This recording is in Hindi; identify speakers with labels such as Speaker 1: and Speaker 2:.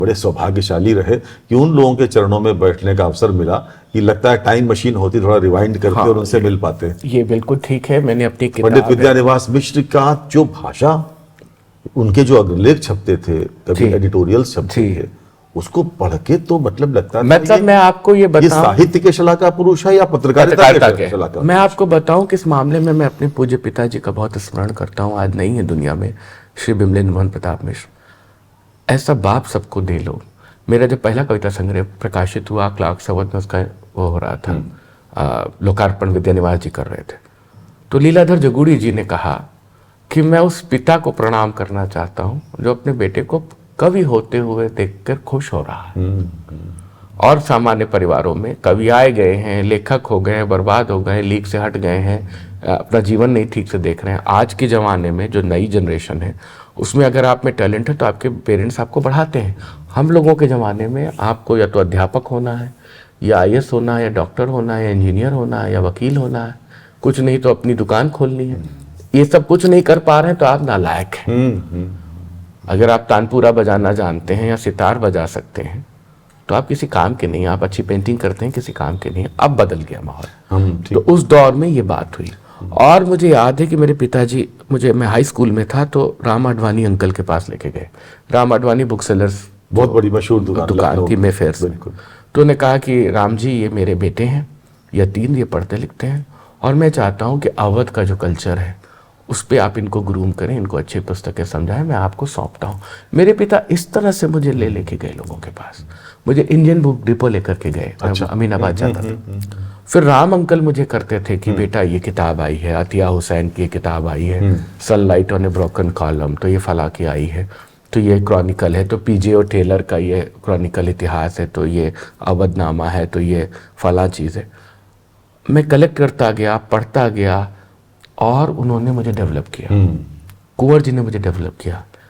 Speaker 1: बड़े सौभाग्यशाली रहे कि उन लोगों के चरणों में बैठने का अवसर मिला कि लगता है टाइम मशीन होती, थोड़ा रिवाइंड करके
Speaker 2: हाँ,
Speaker 1: और उनसे मिल पाते।
Speaker 2: ये बिल्कुल ठीक है। मैंने अपनी
Speaker 1: पंडित
Speaker 2: किताब
Speaker 1: विद्यानिवास मिश्र का जो भाषा, उनके जो अग्रलेख छपते थे, कभी
Speaker 2: जी,
Speaker 1: एडिटोरियल्स छपते
Speaker 2: जी।
Speaker 1: थे, उसको पढ़ के तो मतलब लगता था
Speaker 2: मतलब मैं आपको ये
Speaker 1: ये
Speaker 2: बताऊं,
Speaker 1: साहित्य के शलाका पुरुष है या पत्रकारिता के शलाका
Speaker 2: मैं
Speaker 1: पुरुष?
Speaker 2: आपको बताऊं कि इस मामले में मैं अपने पूज्य पिताजी का बहुत स्मरण करता हूं। आज नहीं है दुनिया में, श्री बिमलेंद्र मोहन प्रताप मिश्र। ऐसा बाप सबको दे लो। मेरा जब पहला कविता संग्रह प्रकाशित हुआ, क्लार्क सवत में उसका वो हो रहा था, लोकार्पण विद्यानिवास जी कर रहे थे, तो लीलाधर जगूड़ी जी ने कहा कि मैं उस पिता को प्रणाम करना चाहता हूं जो अपने बेटे को कवि होते हुए देखकर खुश हो रहा है। और सामान्य परिवारों में कवि आए गए हैं, लेखक हो गए हैं, बर्बाद हो गए, लीक से हट गए हैं, अपना जीवन नहीं ठीक से देख रहे हैं। आज के ज़माने में जो नई जनरेशन है उसमें अगर आप में टैलेंट है तो आपके पेरेंट्स आपको बढ़ाते हैं। हम लोगों के ज़माने में आपको या तो अध्यापक होना है, या आईएएस होना है, या डॉक्टर होना है, या इंजीनियर होना है, या वकील होना है, कुछ नहीं तो अपनी दुकान खोलनी है। ये सब कुछ नहीं कर पा रहे हैं तो आप नालायक हैं। अगर आप तानपुरा बजाना जानते हैं या सितार बजा सकते हैं तो आप किसी काम के नहीं, आप अच्छी पेंटिंग करते हैं, किसी काम के नहीं। अब बदल गया माहौल। तो उस दौर में ये बात हुई। और मुझे याद है कि मेरे पिताजी, मैं हाई स्कूल में था तो राम आडवाणी अंकल के पास लेके गए। राम आडवाणी बुक सेलर्स,
Speaker 1: बहुत बड़ी मशहूर दुकान
Speaker 2: थी मेफेयर से। तो उन्हें कहा कि राम जी ये मेरे बेटे हैं, यतीम, ये पढ़ते लिखते हैं और मैं चाहता हूँ कि अवध का जो कल्चर है उस पर आप इनको ग्रूम करें, इनको अच्छी पुस्तकें समझाएं, मैं आपको सौंपता हूँ। मेरे पिता इस तरह से मुझे ले लेके गए लोगों के पास। मुझे इंडियन बुक डिपो लेकर के गए,
Speaker 1: अच्छा।
Speaker 2: अमीनाबाद जाता था। फिर राम अंकल मुझे करते थे कि बेटा ये किताब आई है, अतिया हुसैन की किताब आई है, sunlight on A broken column, तो ये फला की आई है, तो ये क्रॉनिकल है, तो पीजे और टेलर का ये क्रॉनिकल इतिहास है, तो ये अवधनामा है, तो ये फला चीज़ है। मैं कलेक्ट करता गया, पढ़ता गया और उन्होंने मुझे डेवलप किया। कुंवर जी ने मुझे डेवलप किया।